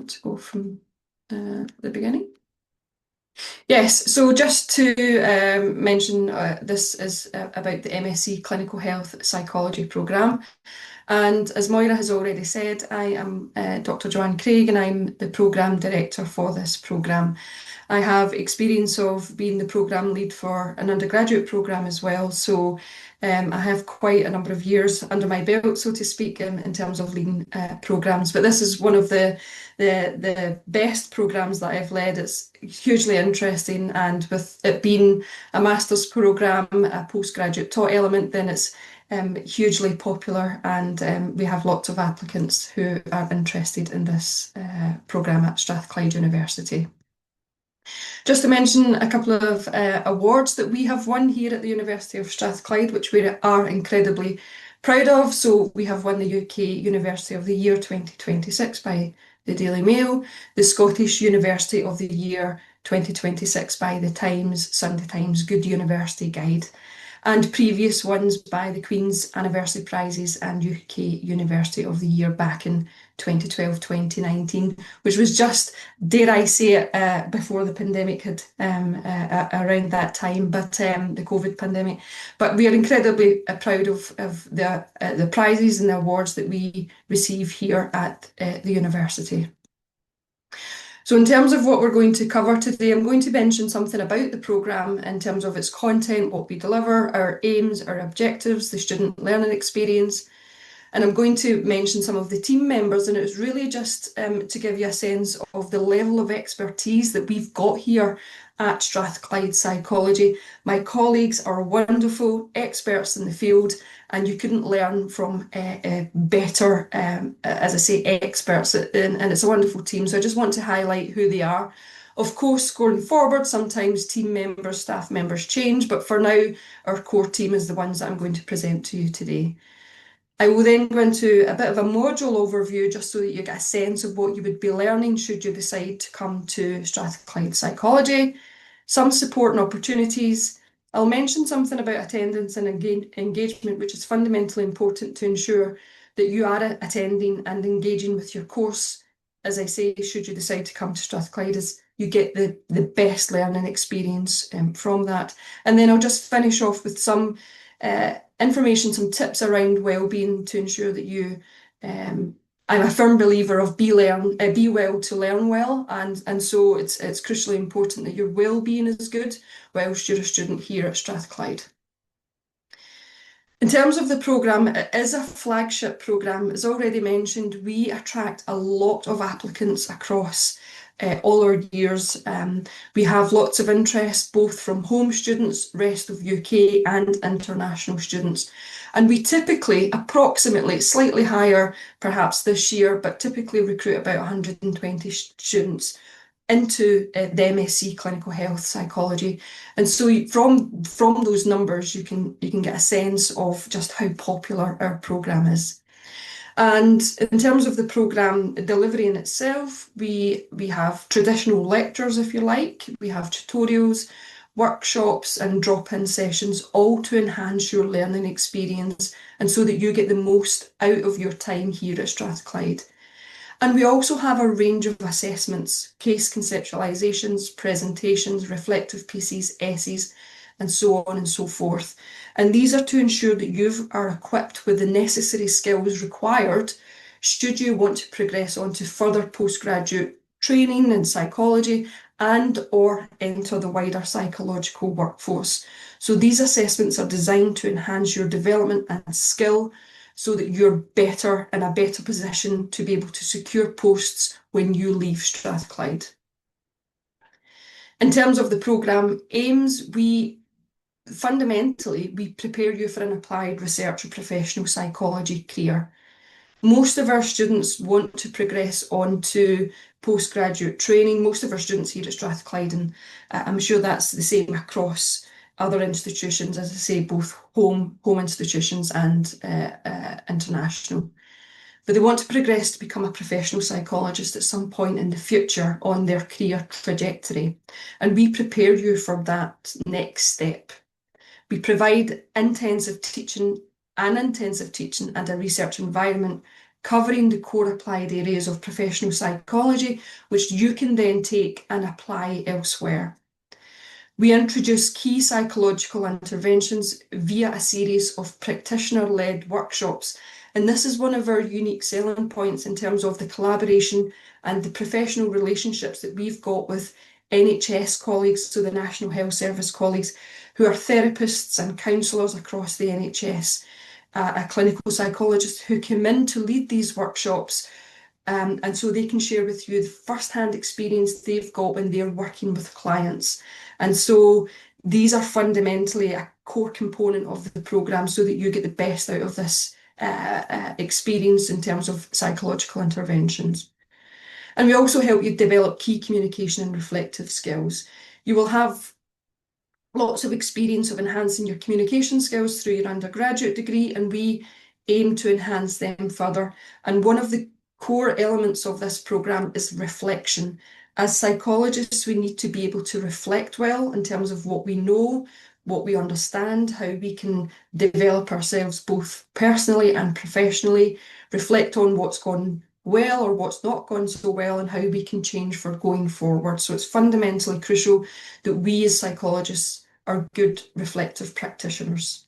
want to go from the beginning? Yes, so just to mention, this is about the MSc Clinical Health Psychology programme. And as Moira has already said, I am Dr. Joanne Craig and I'm the programme director for this programme. I have experience of being the programme lead for an undergraduate programme as well, so I have quite a number of years under my belt, so to speak, in terms of leading programmes. But this is one of the best programmes that I've led. It's hugely interesting, and with it being a master's programme, a postgraduate taught element, then it's hugely popular, and we have lots of applicants who are interested in this programme at Strathclyde University. Just to mention a couple of awards that we have won here at the University of Strathclyde, which we are incredibly proud of. So we have won the UK University of the Year 2026 by the Daily Mail, the Scottish University of the Year 2026 by the Times, Sunday Times Good University Guide, and previous ones by the Queen's Anniversary Prizes and UK University of the Year back in 2012-2019, which was just, dare I say it, before the pandemic had around that time, but the COVID pandemic. But we are incredibly proud of the prizes and the awards that we receive here at the university. So in terms of what we're going to cover today, I'm going to mention something about the programme in terms of its content, what we deliver, our aims, our objectives, the student learning experience. And I'm going to mention some of the team members, and it's really just to give you a sense of the level of expertise that we've got here at Strathclyde Psychology. My colleagues are wonderful experts in the field, and you couldn't learn from better, as I say, experts, and it's a wonderful team. So I just want to highlight who they are. Of course, going forward, sometimes team members, staff members change, but for now, our core team is the ones that I'm going to present to you today. I will then go into a bit of a module overview just so that you get a sense of what you would be learning should you decide to come to Strathclyde Psychology, some support and opportunities. I'll mention something about attendance and engagement, which is fundamentally important to ensure that you are attending and engaging with your course. As I say, should you decide to come to Strathclyde, is you get the best learning experience from that. And then I'll just finish off with some information, some tips around wellbeing to ensure that you, I'm a firm believer of be well to learn well, and so it's crucially important that your wellbeing is good whilst you're a student here at Strathclyde. In terms of the programme, it is a flagship programme. As already mentioned, we attract a lot of applicants across all our years. We have lots of interest both from home students, rest of UK and international students. And we typically, approximately, slightly higher perhaps this year, but typically recruit about 120 students into the MSc Clinical Health Psychology. And so from those numbers, you can get a sense of just how popular our programme is. And in terms of the programme delivery in itself, we have traditional lectures, if you like. We have tutorials, workshops and drop-in sessions, all to enhance your learning experience and so that you get the most out of your time here at Strathclyde. And we also have a range of assessments, case conceptualisations, presentations, reflective pieces, essays, and so on and so forth. And these are to ensure that you are equipped with the necessary skills required should you want to progress on to further postgraduate training in psychology and or enter the wider psychological workforce. So these assessments are designed to enhance your development and skill so that you're better in a better position to be able to secure posts when you leave Strathclyde. In terms of the programme aims, fundamentally, we prepare you for an applied research or professional psychology career. Most of our students want to progress on to postgraduate training. Most of our students here at Strathclyde, and I'm sure that's the same across other institutions, as I say, both home institutions and international. But they want to progress to become a professional psychologist at some point in the future on their career trajectory. And we prepare you for that next step. We provide intensive teaching and a research environment covering the core applied areas of professional psychology, which you can then take and apply elsewhere. We introduce key psychological interventions via a series of practitioner-led workshops, and this is one of our unique selling points in terms of the collaboration and the professional relationships that we've got with NHS colleagues, so the National Health Service colleagues, who are therapists and counsellors across the NHS, a clinical psychologist who come in to lead these workshops, and so they can share with you the first-hand experience they've got when they're working with clients. And so these are fundamentally a core component of the programme so that you get the best out of this experience in terms of psychological interventions. And we also help you develop key communication and reflective skills. You will have lots of experience of enhancing your communication skills through your undergraduate degree, and we aim to enhance them further. And one of the core elements of this programme is reflection. As psychologists, we need to be able to reflect well in terms of what we know, what we understand, how we can develop ourselves both personally and professionally, reflect on what's gone well or what's not gone so well, and how we can change for going forward. So it's fundamentally crucial that we as psychologists are good reflective practitioners.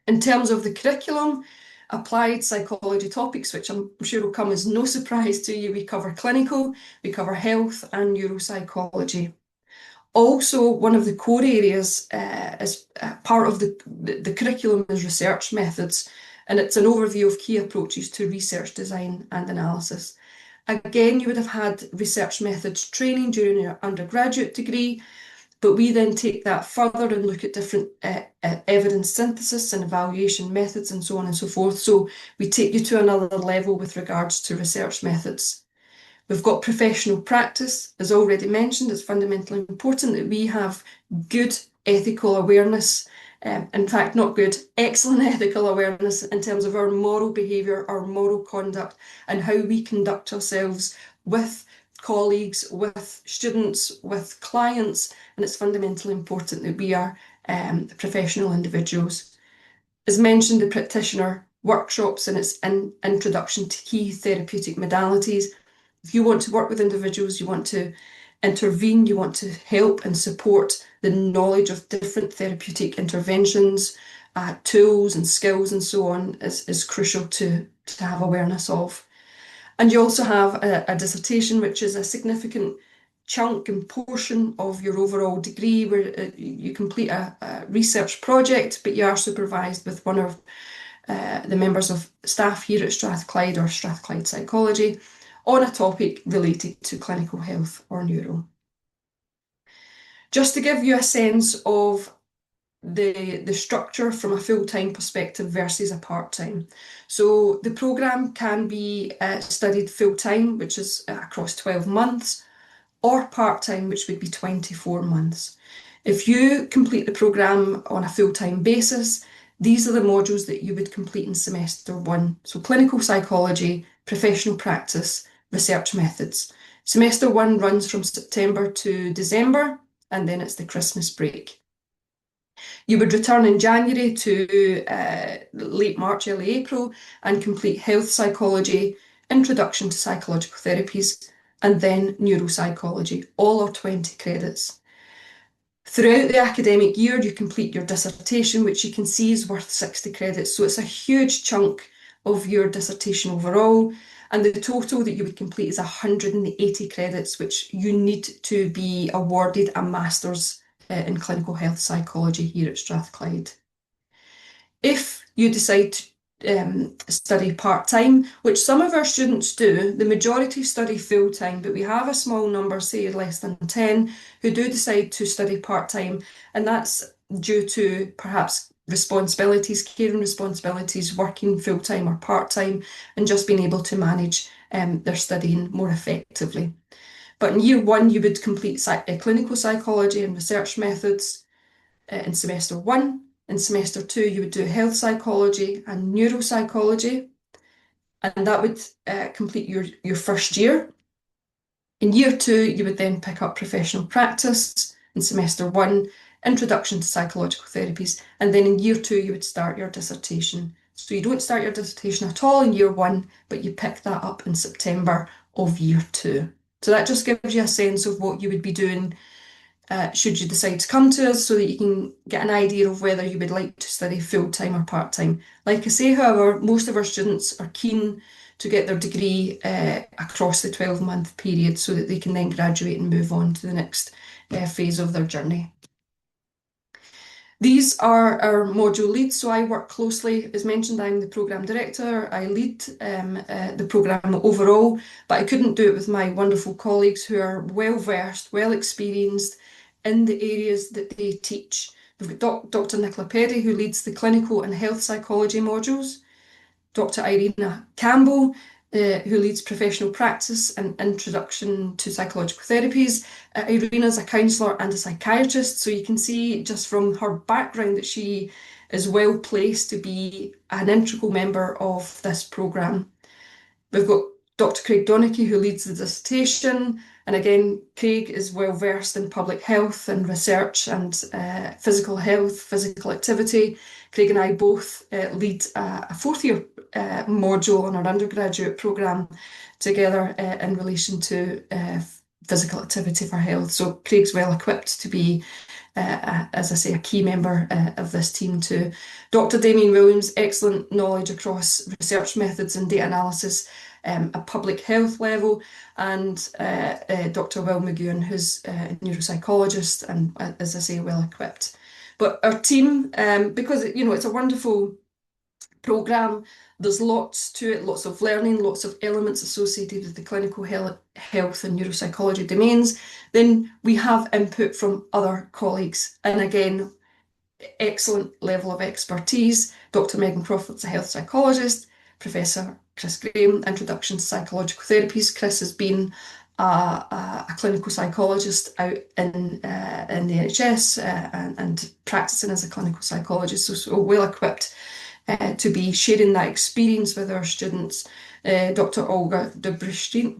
In terms of the curriculum, applied psychology topics, which I'm sure will come as no surprise to you, we cover clinical, we cover health and neuropsychology. Also, one of the core areas as part of the curriculum is research methods, and it's an overview of key approaches to research design and analysis. Again, you would have had research methods training during your undergraduate degree, but we then take that further and look at different evidence synthesis and evaluation methods and so on and so forth. So we take you to another level with regards to research methods. We've got professional practice. As already mentioned, it's fundamentally important that we have good ethical awareness. In fact, not good, excellent ethical awareness in terms of our moral behaviour, our moral conduct, and how we conduct ourselves with colleagues, with students, with clients, and it's fundamentally important that we are professional individuals. As mentioned, the practitioner workshops and its introduction to key therapeutic modalities. If you want to work with individuals, you want to intervene, you want to help and support the knowledge of different therapeutic interventions, tools and skills and so on is crucial to have awareness of. And you also have a dissertation, which is a significant chunk and portion of your overall degree, where you complete a research project, but you are supervised with one of the members of staff here at Strathclyde or Strathclyde Psychology on a topic related to clinical health or neuro. Just to give you a sense of the structure from a full-time perspective versus a part-time. So the programme can be studied full-time, which is across 12 months, or part-time, which would be 24 months. If you complete the programme on a full-time basis, these are the modules that you would complete in semester 1. So clinical psychology, professional practice, research methods. Semester 1 runs from September to December, and then it's the Christmas break. You would return in January to late March, early April, and complete health psychology, introduction to psychological therapies, and then neuropsychology. All are 20 credits. Throughout the academic year, you complete your dissertation, which you can see is worth 60 credits. So it's a huge chunk of your dissertation overall. And the total that you would complete is 180 credits, which you need to be awarded a master's in clinical health psychology here at Strathclyde. If you decide to study part-time, which some of our students do, the majority study full-time, but we have a small number, say less than 10, who do decide to study part-time, and that's due to perhaps responsibilities, caring responsibilities, working full-time or part-time, and just being able to manage their studying more effectively. But in year 1, you would complete clinical psychology and research methods in semester 1. In semester 2, you would do health psychology and neuropsychology, and that would complete your first year. In year 2, you would then pick up professional practice. In semester 1, introduction to psychological therapies, and then in year 2, you would start your dissertation. So you don't start your dissertation at all in year one, but you pick that up in September of year two. So that just gives you a sense of what you would be doing should you decide to come to us, so that you can get an idea of whether you would like to study full-time or part-time. Like I say, however, most of our students are keen to get their degree across the 12-month period so that they can then graduate and move on to the next phase of their journey. These are our module leads. So I work closely, as mentioned, I'm the programme director. I lead the programme overall, but I couldn't do it with my wonderful colleagues who are well versed, well experienced in the areas that they teach. We've got Dr. Nicola Perry, who leads the clinical and health psychology modules. Dr. Irina Campbell, who leads professional practice and introduction to psychological therapies. Irina's a counsellor and a psychiatrist, so you can see just from her background that she is well placed to be an integral member of this programme. We've got Dr. Craig Donachie, who leads the dissertation, and again, Craig is well versed in public health and research and physical health, physical activity. Craig and I both lead a fourth year module on our undergraduate programme together in relation to physical activity for health. So Craig's well equipped to be, as I say, a key member of this team too. Dr. Damien Williams, excellent knowledge across research methods and data analysis at public health level, and Dr. Will McGowan, who's a neuropsychologist and, as I say, well equipped. But our team, because it's a wonderful programme, there's lots to it, lots of learning, lots of elements associated with the clinical health and neuropsychology domains. Then we have input from other colleagues, and again, excellent level of expertise. Dr. Megan Crawford's a health psychologist. Professor Chris Graham, Introduction to Psychological Therapies. Chris has been a clinical psychologist out in the NHS and practicing as a clinical psychologist, so well equipped to be sharing that experience with our students. Dr. Olga Dobryshina,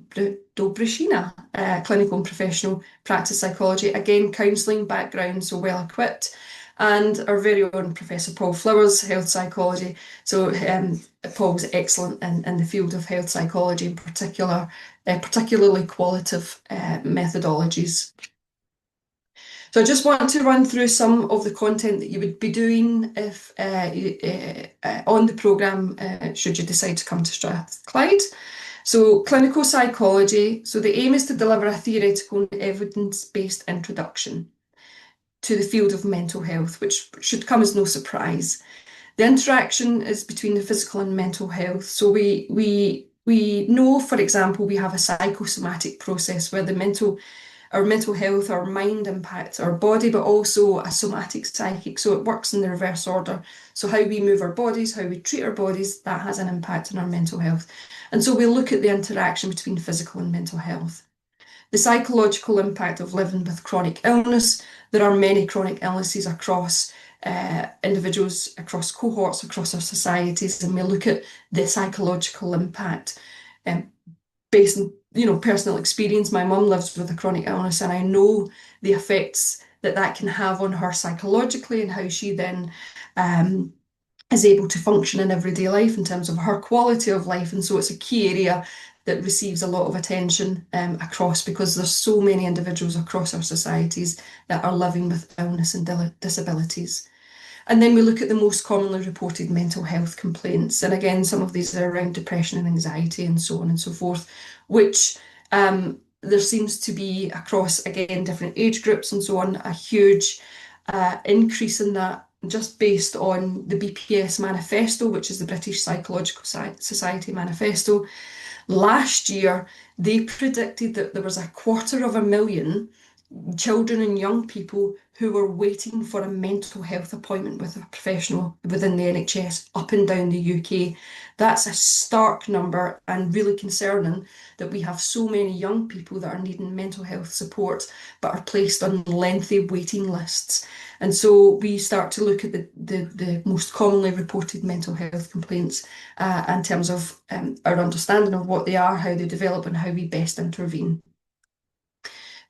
clinical and professional practice psychology, again, counselling background, so well equipped. And our very own Professor Paul Flowers, health psychology. So Paul's excellent in the field of health psychology, in particular, particularly qualitative methodologies. So I just want to run through some of the content that you would be doing if on the programme should you decide to come to Strathclyde. So clinical psychology. So the aim is to deliver a theoretical and evidence-based introduction to the field of mental health, which should come as no surprise. The interaction is between the physical and mental health. So we know, for example, we have a psychosomatic process where our mental health, our mind impacts our body, but also a somatic psychic. So it works in the reverse order. So how we move our bodies, how we treat our bodies, that has an impact on our mental health. And so we look at the interaction between physical and mental health. The psychological impact of living with chronic illness. There are many chronic illnesses across individuals, across cohorts, across our societies, and we look at the psychological impact based on personal experience. My mum lives with a chronic illness, and I know the effects that can have on her psychologically, and how she then is able to function in everyday life in terms of her quality of life. And so it's a key area that receives a lot of attention across, because there's so many individuals across our societies that are living with illness and disabilities. And then we look at the most commonly reported mental health complaints. And again, some of these are around depression and anxiety and so on and so forth, which there seems to be across, again, different age groups and so on, a huge increase in that, just based on the BPS Manifesto, which is the British Psychological Society Manifesto. Last year, they predicted that there was 250,000 children and young people who were waiting for a mental health appointment with a professional within the NHS up and down the UK. That's a stark number, and really concerning that we have so many young people that are needing mental health support but are placed on lengthy waiting lists. And so we start to look at the most commonly reported mental health complaints in terms of our understanding of what they are, how they develop, and how we best intervene.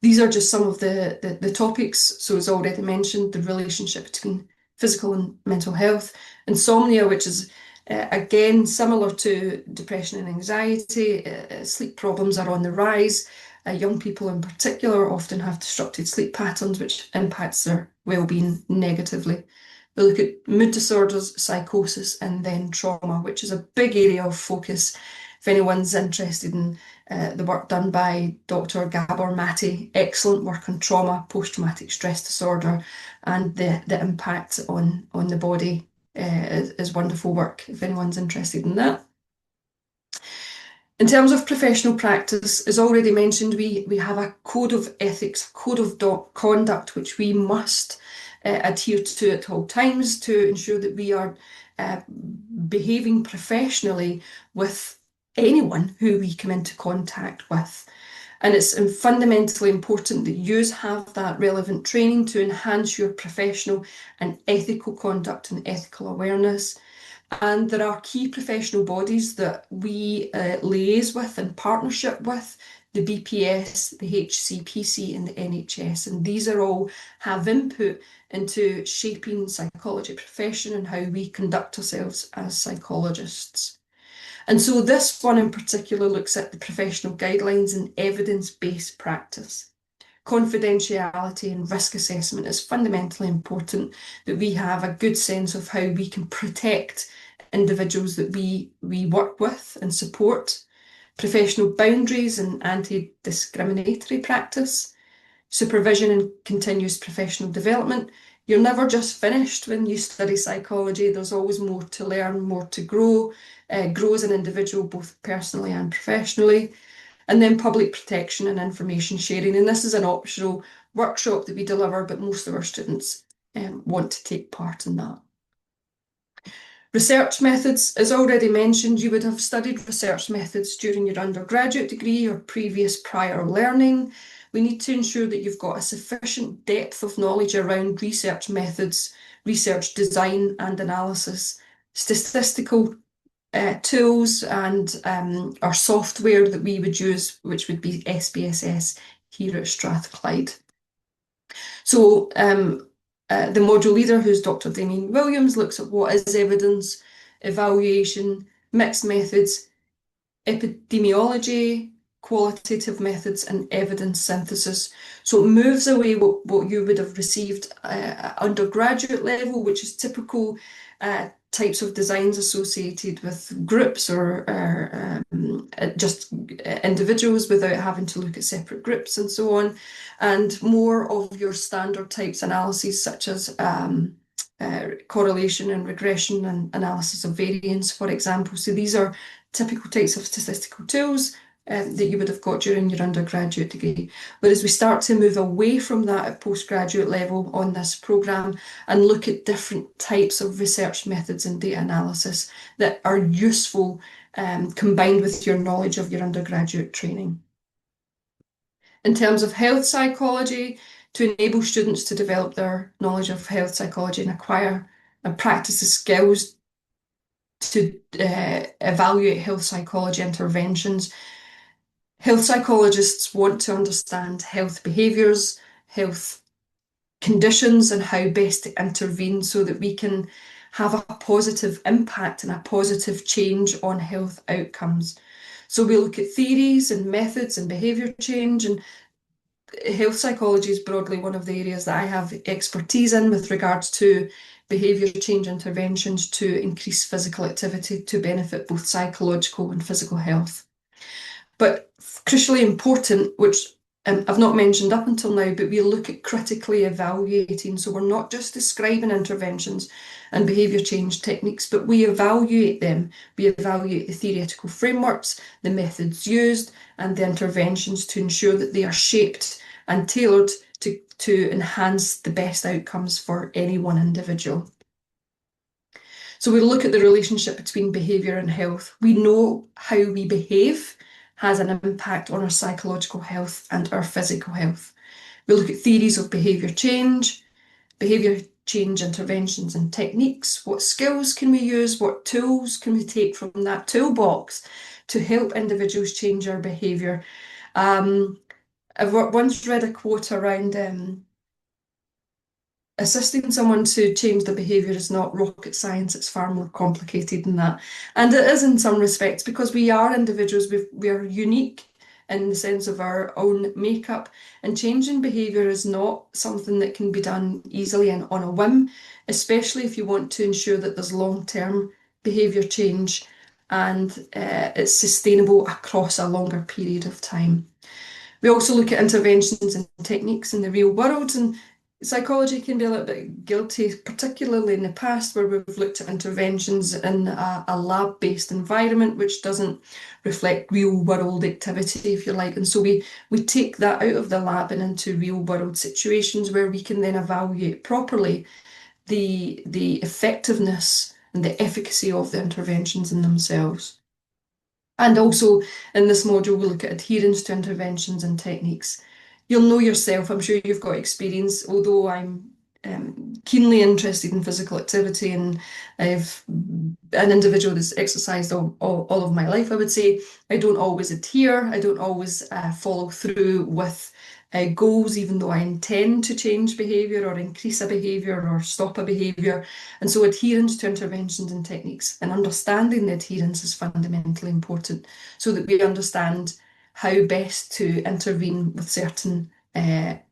These are just some of the topics. So as already mentioned, the relationship between physical and mental health. Insomnia, which is Again, similar to depression and anxiety, sleep problems are on the rise. Young people in particular often have disrupted sleep patterns, which impacts their well-being negatively. We look at mood disorders, psychosis, and then trauma, which is a big area of focus. If anyone's interested in the work done by Dr. Gabor Mate, excellent work on trauma, post-traumatic stress disorder, and the impact on the body is wonderful work if anyone's interested in that. In terms of professional practice, as already mentioned, we have a code of ethics, a code of conduct, which we must adhere to at all times to ensure that we are behaving professionally with anyone who we come into contact with. And it's fundamentally important that you have that relevant training to enhance your professional and ethical conduct and ethical awareness. And there are key professional bodies that we liaise with in partnership with, the BPS, the HCPC and the NHS. And these are all have input into shaping psychology profession and how we conduct ourselves as psychologists. And so this one in particular looks at the professional guidelines and evidence-based practice. Confidentiality and risk assessment is fundamentally important, that we have a good sense of how we can protect individuals that we work with and support. Professional boundaries and anti-discriminatory practice. Supervision and continuous professional development. You're never just finished when you study psychology. There's always more to learn, more to grow as an individual, both personally and professionally. And then public protection and information sharing. And this is an optional workshop that we deliver, but most of our students want to take part in that. Research methods, as already mentioned, you would have studied research methods during your undergraduate degree or previous prior learning. We need to ensure that you've got a sufficient depth of knowledge around research methods, research design and analysis, statistical tools and our software that we would use, which would be SPSS here at Strathclyde. So the module leader, who's Dr. Damien Williams, looks at what is evidence, evaluation, mixed methods, epidemiology, qualitative methods and evidence synthesis. So it moves away what you would have received at undergraduate level, which is typical types of designs associated with groups or just individuals without having to look at separate groups and so on, and more of your standard types analyses such as correlation and regression and analysis of variance, for example. So these are typical types of statistical tools that you would have got during your undergraduate degree. Whereas we start to move away from that at postgraduate level on this programme and look at different types of research methods and data analysis that are useful combined with your knowledge of your undergraduate training. In terms of health psychology, to enable students to develop their knowledge of health psychology and acquire and practice the skills to evaluate health psychology interventions. Health psychologists want to understand health behaviours, health conditions and how best to intervene so that we can have a positive impact and a positive change on health outcomes. So we look at theories and methods and behaviour change, and health psychology is broadly one of the areas that I have expertise in with regards to behaviour change interventions to increase physical activity to benefit both psychological and physical health. But crucially important, which I've not mentioned up until now, but we look at critically evaluating. So we're not just describing interventions and behaviour change techniques, but we evaluate them. We evaluate the theoretical frameworks, the methods used, and the interventions to ensure that they are shaped and tailored to enhance the best outcomes for any one individual. So we look at the relationship between behaviour and health. We know how we behave has an impact on our psychological health and our physical health. We look at theories of behaviour change interventions and techniques. What skills can we use? What tools can we take from that toolbox to help individuals change our behaviour? I've once read a quote around assisting someone to change their behaviour is not rocket science, it's far more complicated than that. And it is in some respects because we are individuals, we are unique in the sense of our own makeup, and changing behaviour is not something that can be done easily and on a whim, especially if you want to ensure that there's long-term behaviour change and it's sustainable across a longer period of time. We also look at interventions and techniques in the real world, and psychology can be a little bit guilty, particularly in the past, where we've looked at interventions in a lab-based environment, which doesn't reflect real-world activity, if you like. And so we take that out of the lab and into real-world situations where we can then evaluate properly the effectiveness and the efficacy of the interventions in themselves. And also in this module, we look at adherence to interventions and techniques. You'll know yourself, I'm sure you've got experience, although I'm keenly interested in physical activity and I've an individual that's exercised all of my life, I would say. I don't always adhere, I don't always follow through with goals, even though I intend to change behaviour or increase a behaviour or stop a behaviour. And so adherence to interventions and techniques and understanding the adherence is fundamentally important so that we understand how best to intervene with certain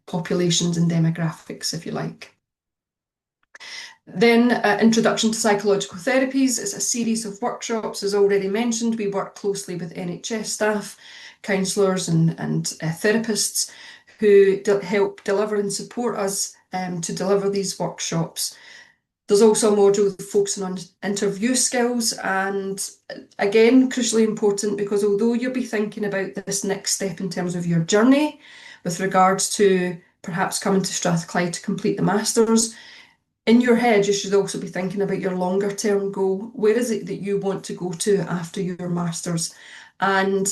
populations and demographics, if you like. Then Introduction to Psychological Therapies is a series of workshops. As already mentioned, we work closely with NHS staff, counsellors and therapists who help deliver and support us to deliver these workshops. There's also a module focusing on interview skills, and again, crucially important, because although you'll be thinking about this next step in terms of your journey with regards to perhaps coming to Strathclyde to complete the Masters, in your head you should also be thinking about your longer term goal. Where is it that you want to go to after your Masters? And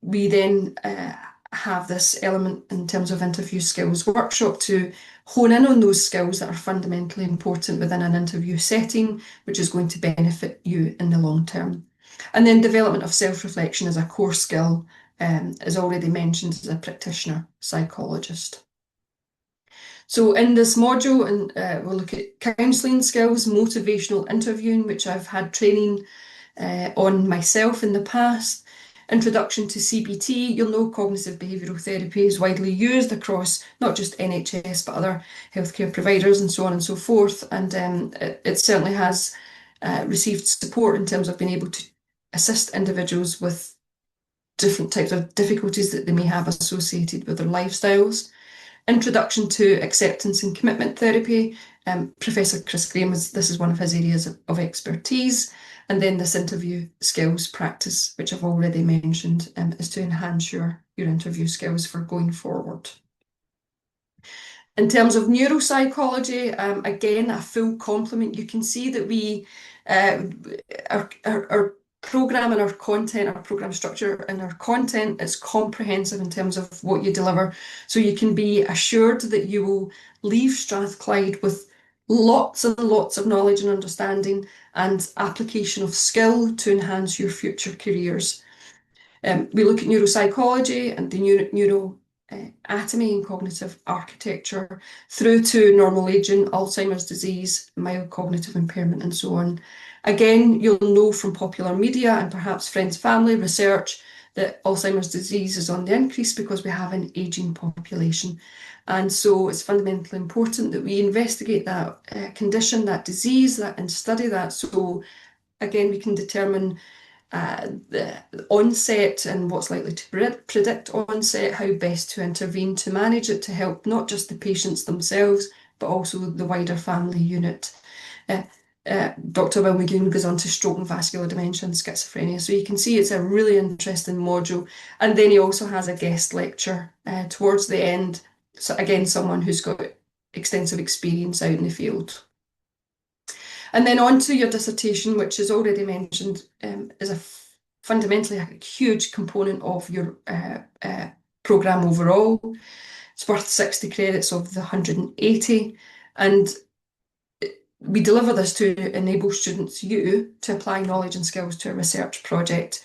we then have this element in terms of interview skills workshop to hone in on those skills that are fundamentally important within an interview setting, which is going to benefit you in the long term. And then development of self-reflection as a core skill, as already mentioned, as a practitioner psychologist. So in this module, and we'll look at counselling skills, motivational interviewing, which I've had training on myself in the past. Introduction to CBT, you'll know cognitive behavioural therapy is widely used across not just NHS but other healthcare providers and so on and so forth, and it certainly has received support in terms of being able to assist individuals with different types of difficulties that they may have associated with their lifestyles. Introduction to Acceptance and Commitment Therapy, Professor Chris Graham, this is one of his areas of expertise. And then this interview skills practice, which I've already mentioned, is to enhance your interview skills for going forward. In terms of neuropsychology, again, a full complement. You can see that we, our programme and our content, our programme structure and our content is comprehensive in terms of what you deliver. So you can be assured that you will leave Strathclyde with lots and lots of knowledge and understanding and application of skill to enhance your future careers. We look at neuropsychology and the neuroanatomy and cognitive architecture through to normal aging, Alzheimer's disease, mild cognitive impairment and so on. Again, you'll know from popular media and perhaps friends, family, research that Alzheimer's disease is on the increase because we have an ageing population. And so it's fundamentally important that we investigate that condition, that disease, and study that. So again, we can determine the onset and what's likely to predict onset, how best to intervene to manage it, to help not just the patients themselves, but also the wider family unit. Dr. Will McGoon goes on to stroke and vascular dementia and schizophrenia. So you can see it's a really interesting module. And then he also has a guest lecture towards the end. So again, someone who's got extensive experience out in the field. And then on to your dissertation, which is already mentioned, is fundamentally a huge component of your programme overall. It's worth 60 credits of the 180. And we deliver this to enable students, you, to apply knowledge and skills to a research project.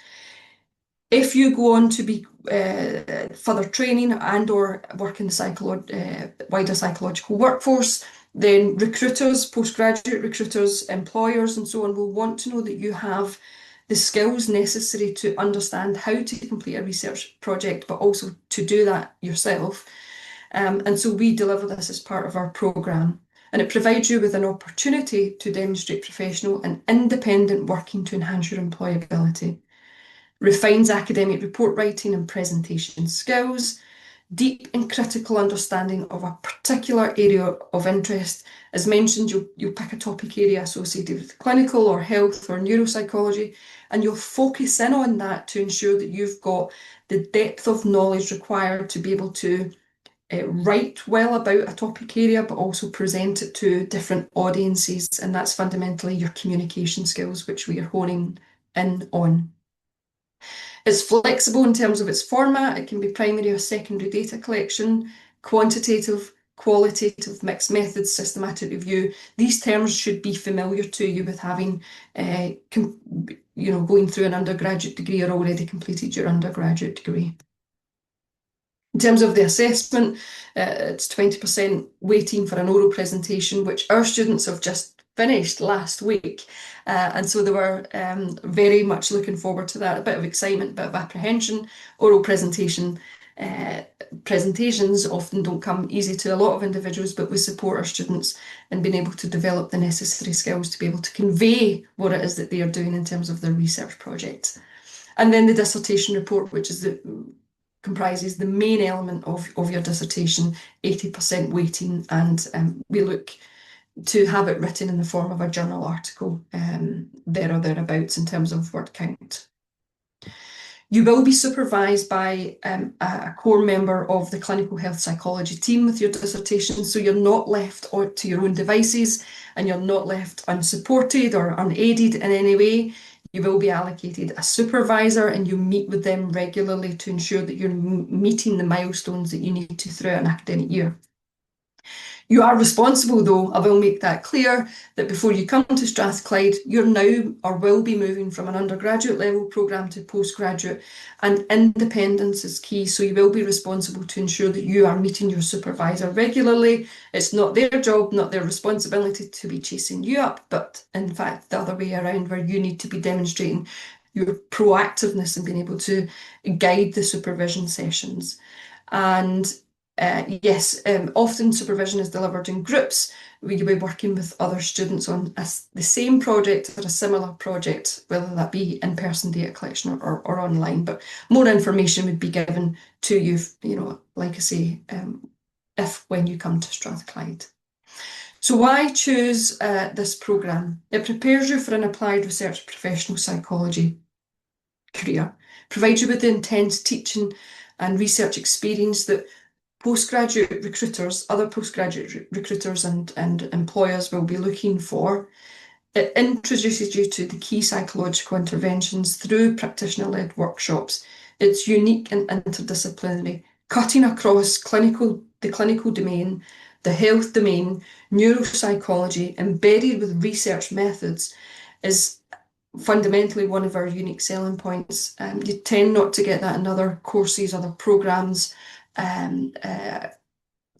If you go on to be further training and or work in the wider psychological workforce, Then recruiters, postgraduate recruiters, employers and so on will want to know that you have the skills necessary to understand how to complete a research project, but also to do that yourself. And so we deliver this as part of our programme. And it provides you with an opportunity to demonstrate professional and independent working to enhance your employability. Refines academic report writing and presentation skills, deep and critical understanding of a particular area of interest. As mentioned, you'll pick a topic area associated with clinical or health or neuropsychology, and you'll focus in on that to ensure that you've got the depth of knowledge required to be able to write well about a topic area, but also present it to different audiences. And that's fundamentally your communication skills, which we are honing in on. It's flexible in terms of its format. It can be primary or secondary data collection, quantitative, qualitative, mixed methods, systematic review. These terms should be familiar to you with having, going through an undergraduate degree or already completed your undergraduate degree. In terms of the assessment, it's 20% weighting for an oral presentation, which our students have just finished last week. And so they were very much looking forward to that. A bit of excitement, a bit of apprehension. Oral presentations often don't come easy to a lot of individuals, but we support our students in being able to develop the necessary skills to be able to convey what it is that they are doing in terms of their research projects. And then the dissertation report, which is comprises the main element of your dissertation, 80% weighting, and we look to have it written in the form of a journal article, there or thereabouts in terms of word count. You will be supervised by a core member of the clinical health psychology team with your dissertation, so you're not left to your own devices and you're not left unsupported or unaided in any way. You will be allocated a supervisor and you meet with them regularly to ensure that you're meeting the milestones that you need to throughout an academic year. You are responsible, though, I will make that clear, that before you come to Strathclyde, you're now or will be moving from an undergraduate level programme to postgraduate, and independence is key. So you will be responsible to ensure that you are meeting your supervisor regularly. It's not their job, not their responsibility to be chasing you up, but in fact, the other way around, where you need to be demonstrating your proactiveness and being able to guide the supervision sessions. And yes, often supervision is delivered in groups. You'll be working with other students on the same project or a similar project, whether that be in-person data collection or online. But more information would be given to you, like I say, when you come to Strathclyde. So why choose this programme? It prepares you for an applied research professional psychology career, provides you with the intense teaching and research experience that postgraduate recruiters, other postgraduate recruiters and employers will be looking for. It introduces you to the key psychological interventions through practitioner-led workshops. It's unique and interdisciplinary, cutting across the clinical domain, the health domain, neuropsychology, embedded with research methods is fundamentally one of our unique selling points. You tend not to get that in other courses, other programmes,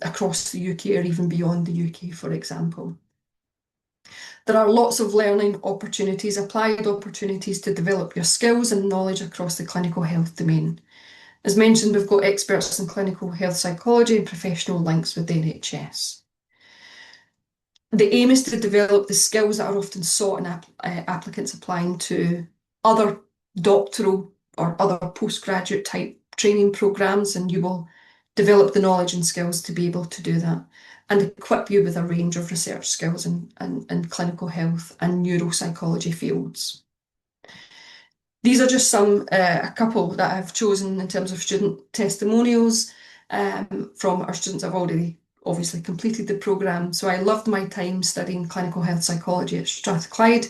across the UK or even beyond the UK, for example. There are lots of learning opportunities, applied opportunities to develop your skills and knowledge across the clinical health domain. As mentioned, we've got experts in clinical health psychology and professional links with the NHS. The aim is to develop the skills that are often sought in applicants applying to other doctoral or other postgraduate type training programmes, and you will develop the knowledge and skills to be able to do that and equip you with a range of research skills in clinical health and neuropsychology fields. These are just a couple that I've chosen in terms of student testimonials from our students I've already obviously completed the programme. So I loved my time studying clinical health psychology at Strathclyde.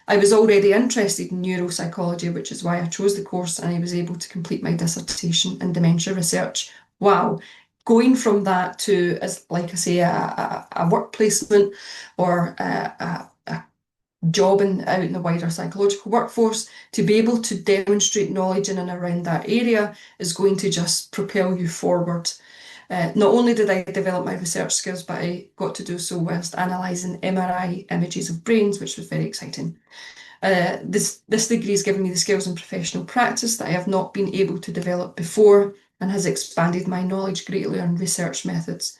I was already interested in neuropsychology, which is why I chose the course, and I was able to complete my dissertation in dementia research. Wow, going from that to, as like I say, a work placement or a job out in the wider psychological workforce, to be able to demonstrate knowledge in and around that area is going to just propel you forward. Not only did I develop my research skills, but I got to do so whilst analysing MRI images of brains, which was very exciting. This degree has given me the skills in professional practice that I have not been able to develop before and has expanded my knowledge greatly on research methods.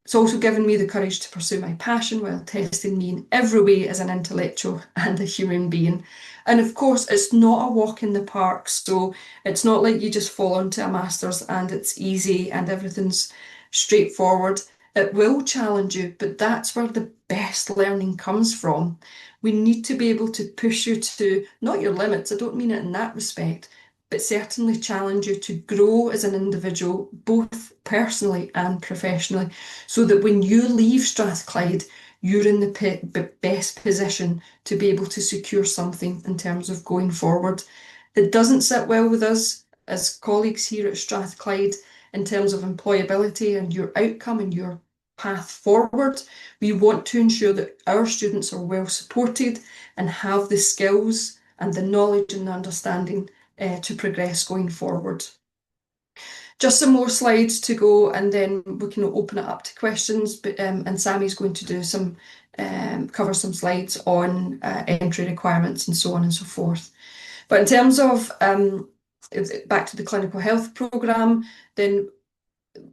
It's also given me the courage to pursue my passion while testing me in every way as an intellectual and a human being. And of course, it's not a walk in the park, so it's not like you just fall onto a master's and it's easy and everything's straightforward. It will challenge you, but that's where the best learning comes from. We need to be able to push you to not your limits, I don't mean it in that respect, but certainly challenge you to grow as an individual, both personally and professionally, so that when you leave Strathclyde, you're in the best position to be able to secure something in terms of going forward. It doesn't sit well with us as colleagues here at Strathclyde in terms of employability and your outcome and your path forward. We want to ensure that our students are well supported and have the skills and the knowledge and the understanding to progress going forward. Just some more slides to go and then we can open it up to questions. And Sammy's going to do some cover some slides on entry requirements and so on and so forth. But in terms of back to the clinical health programme, then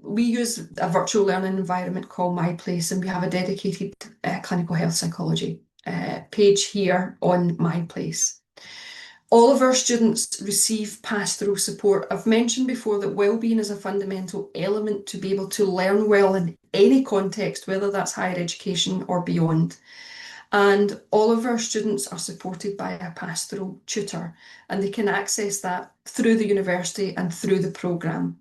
we use a virtual learning environment called MyPlace, and we have a dedicated clinical health psychology page here on MyPlace. All of our students receive pastoral support. I've mentioned before that wellbeing is a fundamental element to be able to learn well in any context, whether that's higher education or beyond. And all of our students are supported by a pastoral tutor, and they can access that through the university and through the programme.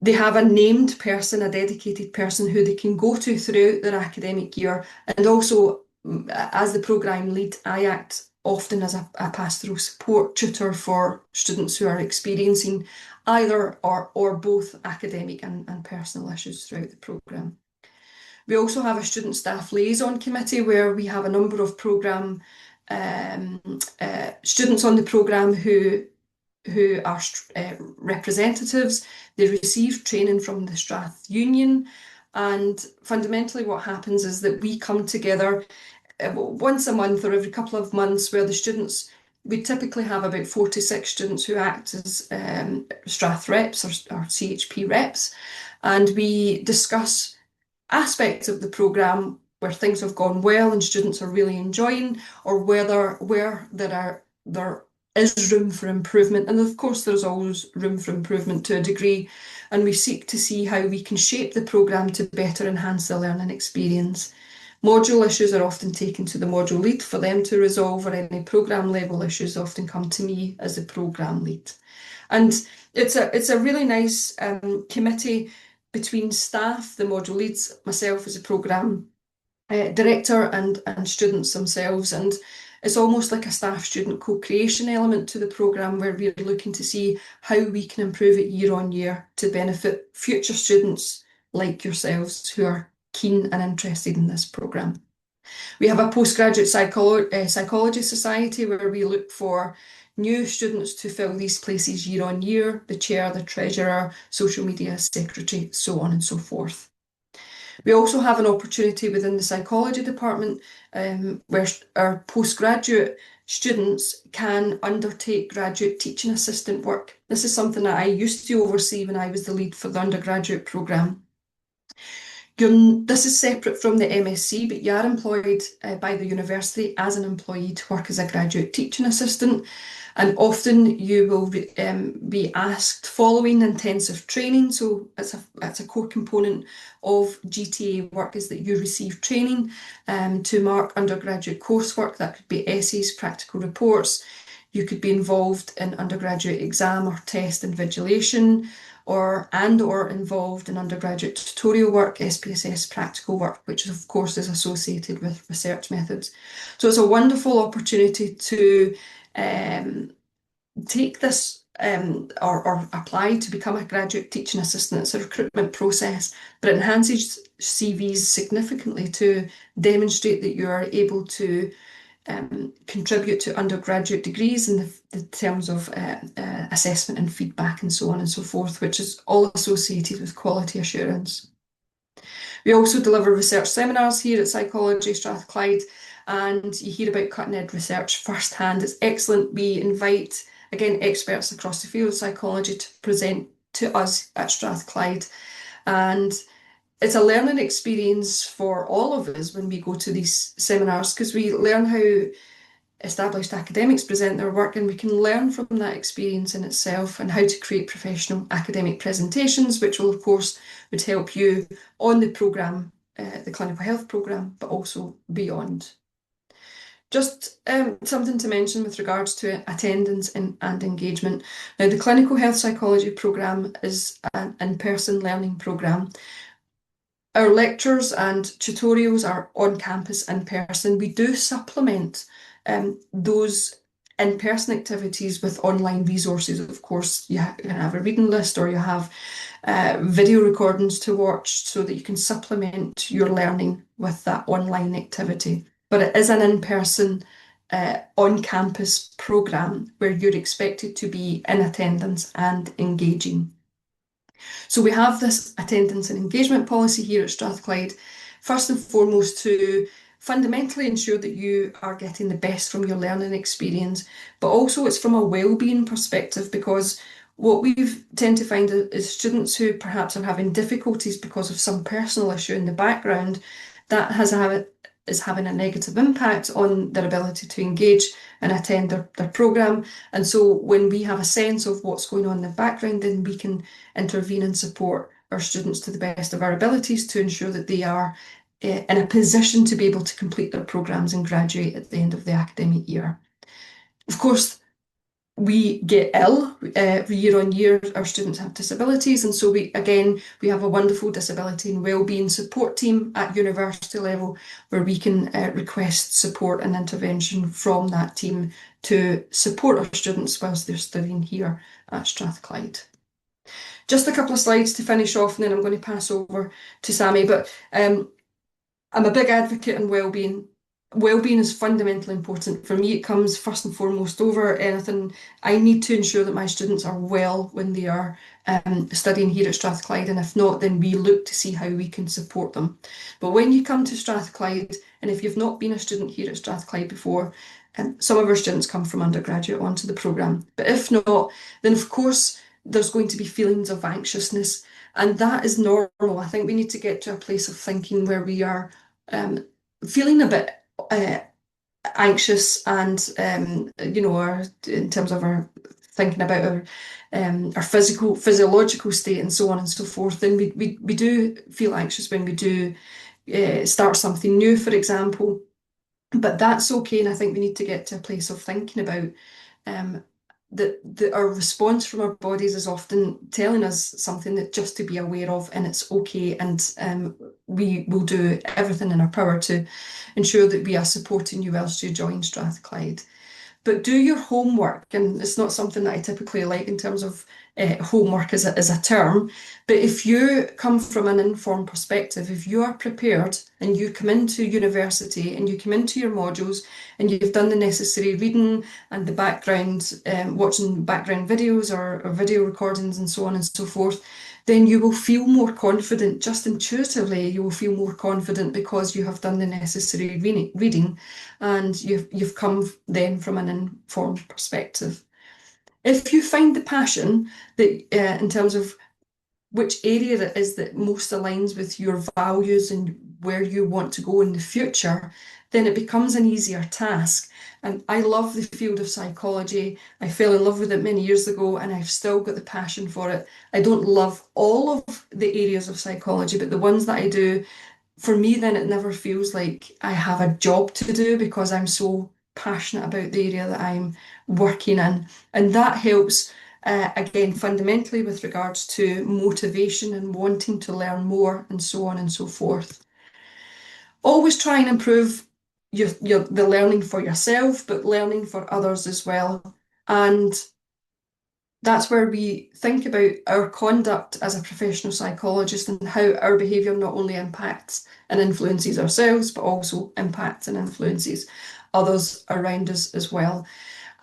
They have a named person, a dedicated person who they can go to throughout their academic year. And also, as the programme lead, I act often as a pastoral support tutor for students who are experiencing either or both academic and personal issues throughout the programme. We also have a student staff liaison committee where we have a number of programme students on the programme who are representatives. They receive training from the Strath Union, and fundamentally what happens is that we come together once a month or every couple of months where the students, we typically have about 4 to 6 students who act as Strath reps or CHP reps, and we discuss aspects of the programme where things have gone well and students are really enjoying, or where there is room for improvement. And of course there's always room for improvement to a degree, and we seek to see how we can shape the programme to better enhance the learning experience. Module issues are often taken to the module lead for them to resolve, or any programme level issues often come to me as the programme lead. And it's a really nice committee between staff, the module leads, myself as a programme director, and students themselves. And it's almost like a staff-student co-creation element to the programme where we're looking to see how we can improve it year on year to benefit future students like yourselves who are keen and interested in this programme. We have a postgraduate psychology society where we look for new students to fill these places year on year, the chair, the treasurer, social media secretary, so on and so forth. We also have an opportunity within the psychology department where our postgraduate students can undertake graduate teaching assistant work. This is something that I used to oversee when I was the lead for the undergraduate programme. This is separate from the MSc, but you are employed by the university as an employee to work as a graduate teaching assistant, and often you will be asked following intensive training. So it's a core component of GTA work is that you receive training to mark undergraduate coursework. That could be essays, practical reports. You could be involved in undergraduate exam or test invigilation, or involved in undergraduate tutorial work, SPSS practical work, which of course is associated with research methods. So it's a wonderful opportunity to take this or apply to become a graduate teaching assistant. It's a recruitment process, but it enhances CVs significantly to demonstrate that you are able to contribute to undergraduate degrees in the terms of assessment and feedback and so on and so forth, which is all associated with quality assurance. We also deliver research seminars here at Psychology Strathclyde, and you hear about cutting-edge research firsthand. It's excellent. We invite, again, experts across the field of psychology to present to us at Strathclyde. And it's a learning experience for all of us when we go to these seminars, because we learn how established academics present their work, and we can learn from that experience in itself and how to create professional academic presentations, which will, of course, would help you on the programme, the clinical health programme, but also beyond. Just something to mention with regards to attendance and engagement. Now, the clinical health psychology programme is an in-person learning programme. Our lectures and tutorials are on campus in person. We do supplement those in-person activities with online resources. Of course, you can have a reading list, or you have video recordings to watch so that you can supplement your learning with that online activity. But it is an in-person, on-campus programme where you're expected to be in attendance and engaging. So we have this attendance and engagement policy here at Strathclyde, first and foremost to fundamentally ensure that you are getting the best from your learning experience, but also it's from a wellbeing perspective, because what we tend to find is students who perhaps are having difficulties because of some personal issue in the background, that is having a negative impact on their ability to engage and attend their programme. And so when we have a sense of what's going on in the background, then we can intervene and support our students to the best of our abilities to ensure that they are in a position to be able to complete their programmes and graduate at the end of the academic year. Of course, we get ill year on year. Our students have disabilities, and so we have a wonderful disability and wellbeing support team at university level where we can request support and intervention from that team to support our students whilst they're studying here at Strathclyde. Just a couple of slides to finish off, and then I'm going to pass over to Sammy. But I'm a big advocate in wellbeing. Wellbeing is fundamentally important. For me, it comes first and foremost over anything. I need to ensure that my students are well when they are studying here at Strathclyde, and if not, then we look to see how we can support them. But when you come to Strathclyde, and if you've not been a student here at Strathclyde before, some of our students come from undergraduate onto the programme. But if not, then of course there's going to be feelings of anxiousness, and that is normal. I think we need to get to a place of thinking where we are feeling a bit anxious, and in terms of our thinking about our physiological state and so on and so forth, then we do feel anxious when we do start something new, for example. But that's okay, and I think we need to get to a place of thinking about that our response from our bodies is often telling us something that just to be aware of, and it's okay, and we will do everything in our power to ensure that we are supporting you whilst you join Strathclyde. But do your homework, and it's not something that I typically like in terms of homework as a term, but if you come from an informed perspective, if you are prepared and you come into university and you come into your modules and you've done the necessary reading and the background, watching background videos or video recordings and so on and so forth, then you will feel more confident. Just intuitively, you will feel more confident because you have done the necessary reading and you've come then from an informed perspective. If you find the passion that in terms of which area it is that most aligns with your values and where you want to go in the future, then it becomes an easier task. And I love the field of psychology. I fell in love with it many years ago, and I've still got the passion for it. I don't love all of the areas of psychology, but the ones that I do, for me, then it never feels like I have a job to do because I'm so passionate about the area that I'm working in. And that helps, again, fundamentally with regards to motivation and wanting to learn more and so on and so forth. Always try and improve the learning for yourself, but learning for others as well. And that's where we think about our conduct as a professional psychologist and how our behaviour not only impacts and influences ourselves, but also impacts and influences others around us as well.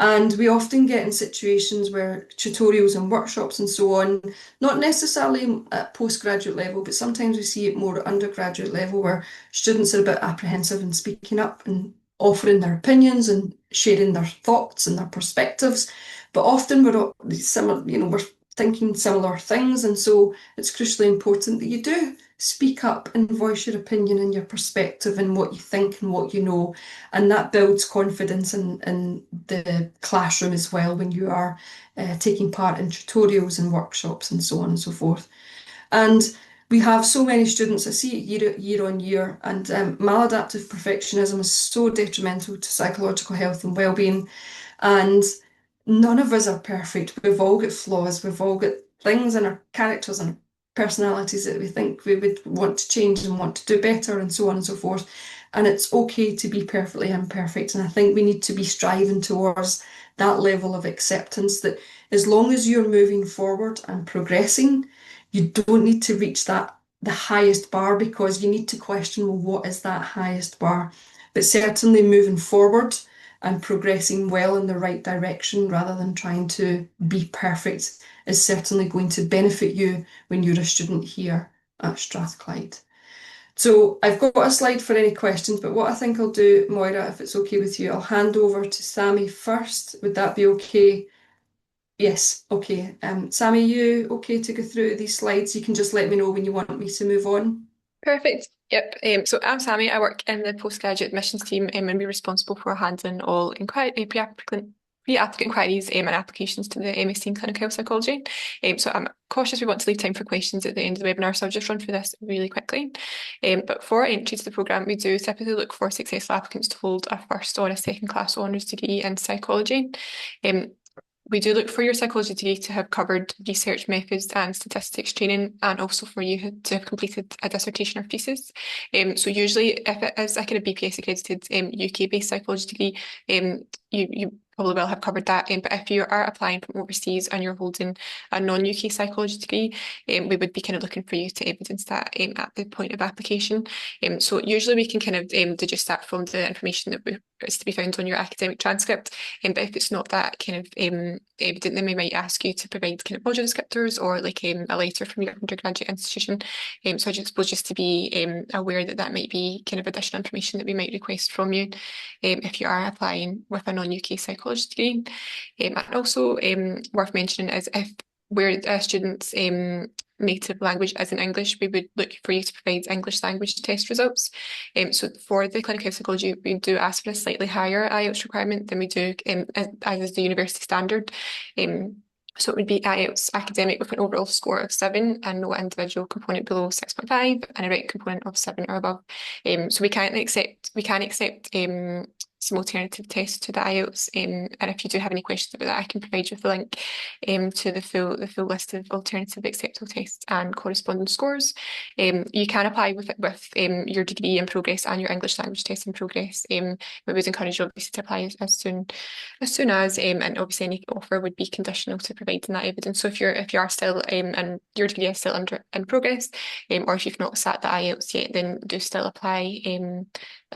And we often get in situations where tutorials and workshops and so on, not necessarily at postgraduate level, but sometimes we see it more at undergraduate level where students are a bit apprehensive in speaking up and offering their opinions and sharing their thoughts and their perspectives. But often we're all similar, we're thinking similar things, and so it's crucially important that you do speak up and voice your opinion and your perspective and what you think and what you know. And that builds confidence in the classroom as well when you are taking part in tutorials and workshops and so on and so forth. And we have so many students, I see it year on year, and maladaptive perfectionism is so detrimental to psychological health and well-being. And none of us are perfect. We've all got flaws. We've all got things in our characters and personalities that we think we would want to change and want to do better and so on and so forth. And it's okay to be perfectly imperfect. And I think we need to be striving towards that level of acceptance that as long as you're moving forward and progressing, you don't need to reach the highest bar, because you need to question, well, what is that highest bar? But certainly moving forward and progressing well in the right direction rather than trying to be perfect is certainly going to benefit you when you're a student here at Strathclyde. So I've got a slide for any questions, but what I think I'll do, Moira, if it's okay with you, I'll hand over to Sammy first. Would that be okay? Yes, okay. Sammy, you okay to go through these slides? You can just let me know when you want me to move on. Perfect. Yep. So I'm Sammy. I work in the postgraduate admissions team and we're responsible for handling all pre-applicant inquiries and applications to the MSc in Clinical Health Psychology. So I'm cautious we want to leave time for questions at the end of the webinar, so I'll just run through this really quickly. But for entry to the programme, we do typically look for successful applicants to hold a first or a second class honours degree in psychology. We do look for your psychology degree to have covered research methods and statistics training, and also for you to have completed a dissertation or thesis. So usually if it is a kind of BPS accredited UK-based psychology degree, you probably will have covered that. But if you are applying from overseas and you're holding a non-UK psychology degree, we would be kind of looking for you to evidence that at the point of application. So usually we can kind of deduce that from the information that is to be found on your academic transcript. But if it's not that kind of evident, then we might ask you to provide kind of module descriptors or like a letter from your undergraduate institution. So I just suppose just to be aware that that might be kind of additional information that we might request from you if you are applying with a non-UK psychology degree. And also worth mentioning is if where a student's native language isn't English, we would look for you to provide English language test results. So for the clinical psychology, we do ask for a slightly higher IELTS requirement than we do as is the university standard. So it would be IELTS academic with an overall score of 7 and no individual component below 6.5 and a written component of 7 or above. So we can accept some alternative tests to the IELTS. And if you do have any questions about that, I can provide you with the link to the full list of alternative acceptable tests and corresponding scores. You can apply with your degree in progress and your English language test in progress. We would encourage you obviously to apply as soon as, and obviously any offer would be conditional to providing that evidence. So if you are still and your degree is still in progress, or if you've not sat the IELTS yet, then do still apply.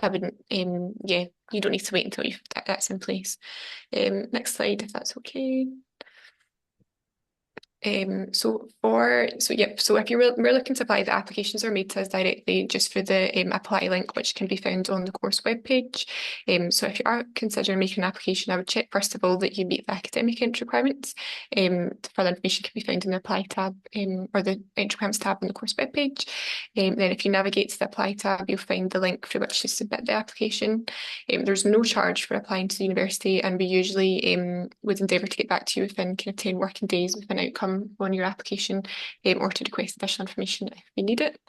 I wouldn't, you don't need to wait until that's in place. Next slide, if that's okay. So if we're looking to apply, the applications are made to us directly just through the apply link, which can be found on the course webpage. So if you are considering making an application, I would check first of all that you meet the academic entry requirements. Further information can be found in the apply tab or the entry requirements tab on the course webpage. Then if you navigate to the apply tab, you'll find the link through which to submit the application. There's no charge for applying to the university, and we usually would endeavour to get back to you within kind of 10 working days with an outcome on your application, or to request additional information if we need it.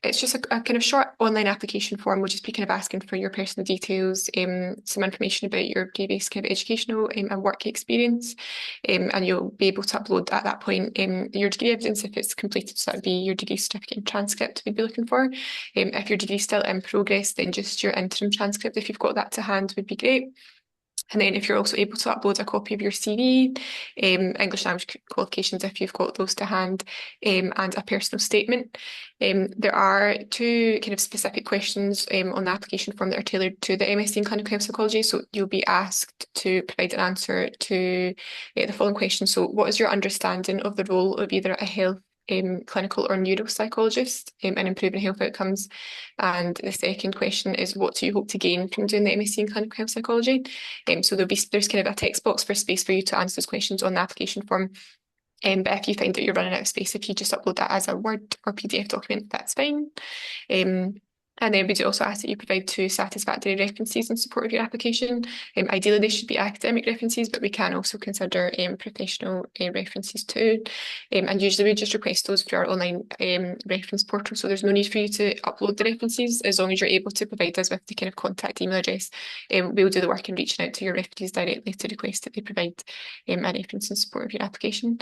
It's just a kind of short online application form. We'll just be kind of asking for your personal details, some information about your previous kind of educational and work experience, and you'll be able to upload at that point your degree evidence if it's completed. So that would be your degree certificate and transcript we'd be looking for. If your degree is still in progress, then just your interim transcript, if you've got that to hand, would be great. And then if you're also able to upload a copy of your CV, English language qualifications if you've got those to hand, and a personal statement. There are two kind of specific questions on the application form that are tailored to the MSc in Clinical Health Psychology. So you'll be asked to provide an answer to the following questions. So what is your understanding of the role of either a health clinical or neuropsychologist in improving health outcomes? And the second question is, what do you hope to gain from doing the MSc in Clinical Health Psychology? So there's kind of a text box for space for you to answer those questions on the application form. But if you find that you're running out of space, if you just upload that as a Word or PDF document, that's fine. And then we do also ask that you provide two satisfactory references in support of your application. Ideally, they should be academic references, but we can also consider professional references too. And usually we just request those through our online reference portal. So there's no need for you to upload the references as long as you're able to provide us with the kind of contact email address. We'll do the work in reaching out to your references directly to request that they provide a reference in support of your application.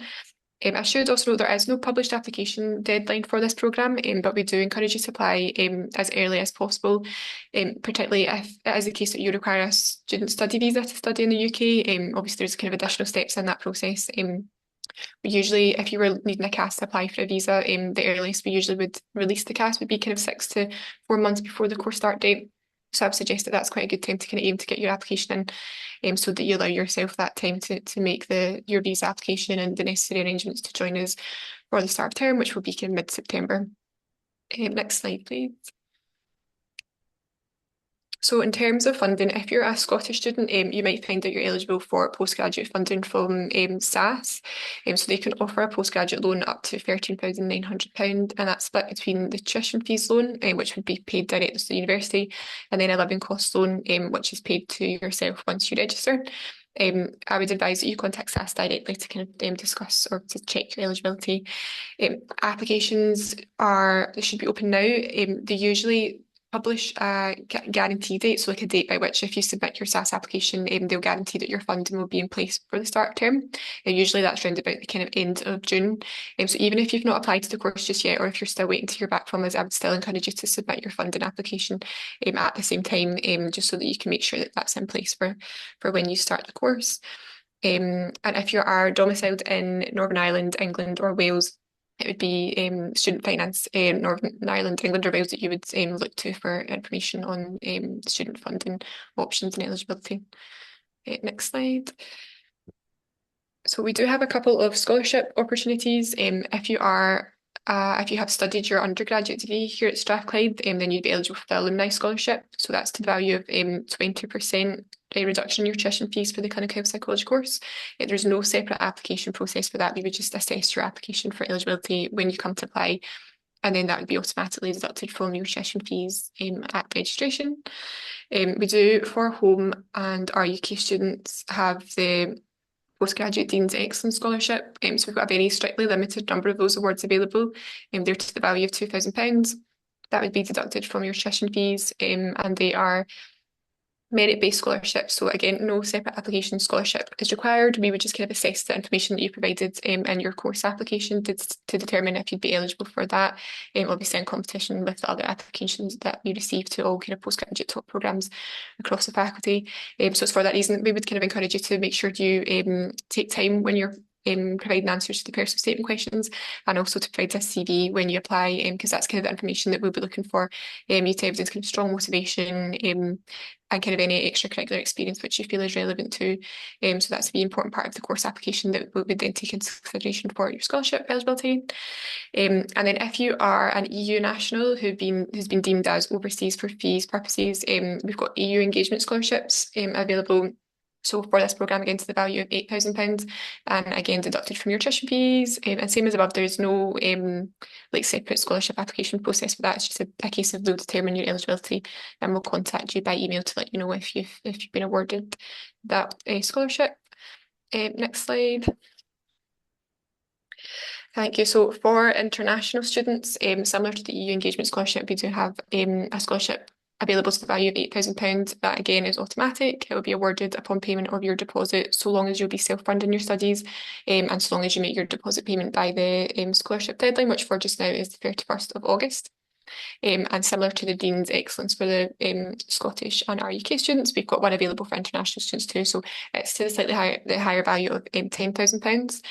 I should also note there is no published application deadline for this programme, but we do encourage you to apply as early as possible, particularly if it is the case that you require a student study visa to study in the UK. Obviously, there's kind of additional steps in that process. But usually, if you were needing a CAS to apply for a visa, the earliest we usually would release the CAS would be kind of 6 to 4 months before the course start date. So I would suggest that that's quite a good time to kind of aim to get your application in, so that you allow yourself that time to make your visa application and the necessary arrangements to join us for the start of term, which will be kind of mid-September. Next slide, please. So in terms of funding, if you're a Scottish student, you might find that you're eligible for postgraduate funding from SAS. So they can offer a postgraduate loan up to £13,900, and that's split between the tuition fees loan, which would be paid directly to the university, and then a living costs loan, which is paid to yourself once you register. I would advise that you contact SAS directly to kind of discuss or to check your eligibility. Applications should be open now. They usually publish a guarantee date, so like a date by which if you submit your SAS application, they'll guarantee that your funding will be in place for the start of term. And usually that's around about the kind of end of June. So even if you've not applied to the course just yet, or if you're still waiting to hear back from us, I would still encourage you to submit your funding application at the same time, just so that you can make sure that that's in place for when you start the course. And if you are domiciled in Northern Ireland, England or Wales, it would be Student Finance Northern Ireland, England or Wales that you would look to for information on student funding options and eligibility. Next slide. So we do have a couple of scholarship opportunities. If you have studied your undergraduate degree here at Strathclyde, then you'd be eligible for the alumni scholarship. So that's to the value of 20% reduction in your tuition fees for the clinical health psychology course. There's no separate application process for that. We would just assess your application for eligibility when you come to apply, and then that would be automatically deducted from your tuition fees at registration. We do, for home and our UK students, have the Postgraduate Dean's Excellence Scholarship. So we've got a very strictly limited number of those awards available. They're to the value of £2,000. That would be deducted from your tuition fees, and they are merit-based scholarships. So again, no separate application scholarship is required. We would just kind of assess the information that you provided in your course application to determine if you'd be eligible for that. Obviously in competition with the other applications that we receive to all kind of postgraduate top programmes across the faculty. So it's for that reason we would kind of encourage you to make sure you take time when you're providing answers to the personal statement questions, and also to provide a CV when you apply, because that's kind of the information that we'll be looking for. You to evidence kind of strong motivation and kind of any extracurricular experience which you feel is relevant to. So that's a very important part of the course application that we would then take into consideration for your scholarship eligibility. And then if you are an EU national who's been deemed as overseas for fees purposes, we've got EU engagement scholarships available. So for this programme, again, to the value of £8,000, and again, deducted from your tuition fees. And same as above, there's no separate scholarship application process for that. It's just a case of they'll determine your eligibility, and we'll contact you by email to let you know if you've been awarded that scholarship. Next slide. Thank you. So for international students, similar to the EU Engagement Scholarship, we do have a scholarship available to the value of £8,000. That again is automatic. It will be awarded upon payment of your deposit, so long as you'll be self-funding your studies, and so long as you make your deposit payment by the scholarship deadline, which for just now is the 31st of August. And similar to the Dean's Excellence for the Scottish and our UK students, we've got one available for international students too. So it's to the higher value of £10,000.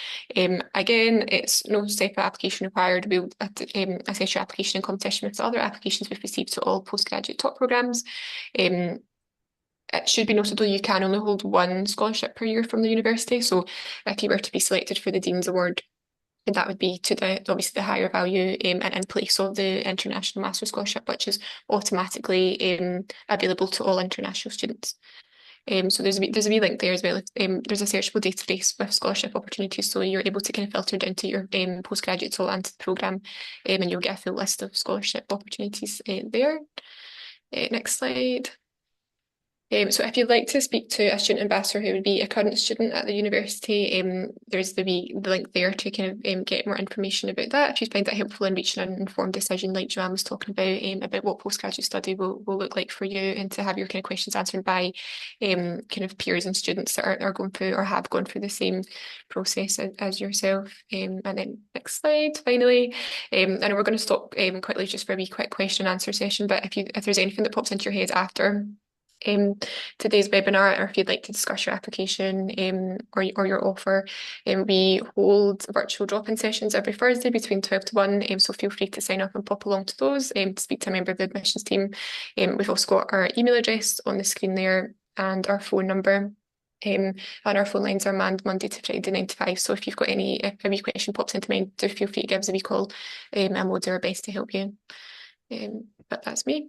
Again, it's no separate application required. We'll assess your application in competition with the other applications we've received to all postgraduate top programmes. It should be noted though you can only hold one scholarship per year from the university. So if you were to be selected for the Dean's Award, that would be to obviously the higher value and in place of the International Master Scholarship, which is automatically available to all international students. So there's a wee link there as well. There's a searchable database with scholarship opportunities, so you're able to kind of filter down to your postgraduate soul and programme, and you'll get a full list of scholarship opportunities there. Next slide. So if you'd like to speak to a student ambassador who would be a current student at the university, there's the link there to kind of get more information about that. If you find that helpful in reaching an informed decision, like Joanne was talking about what postgraduate study will look like for you, and to have your kind of questions answered by kind of peers and students that are going through or have gone through the same process as yourself. And then next slide, finally. I know we're going to stop quickly just for a wee quick question and answer session, but if there's anything that pops into your head after today's webinar, or if you'd like to discuss your application or your offer, we hold virtual drop-in sessions every Thursday between 12 to 1, so feel free to sign up and pop along to those to speak to a member of the admissions team. We've also got our email address on the screen there and our phone number. And our phone lines are manned Monday to Friday 9 to 5. So if you've got if a wee question pops into mind, do feel free to give us a wee call and we'll do our best to help you. But that's me.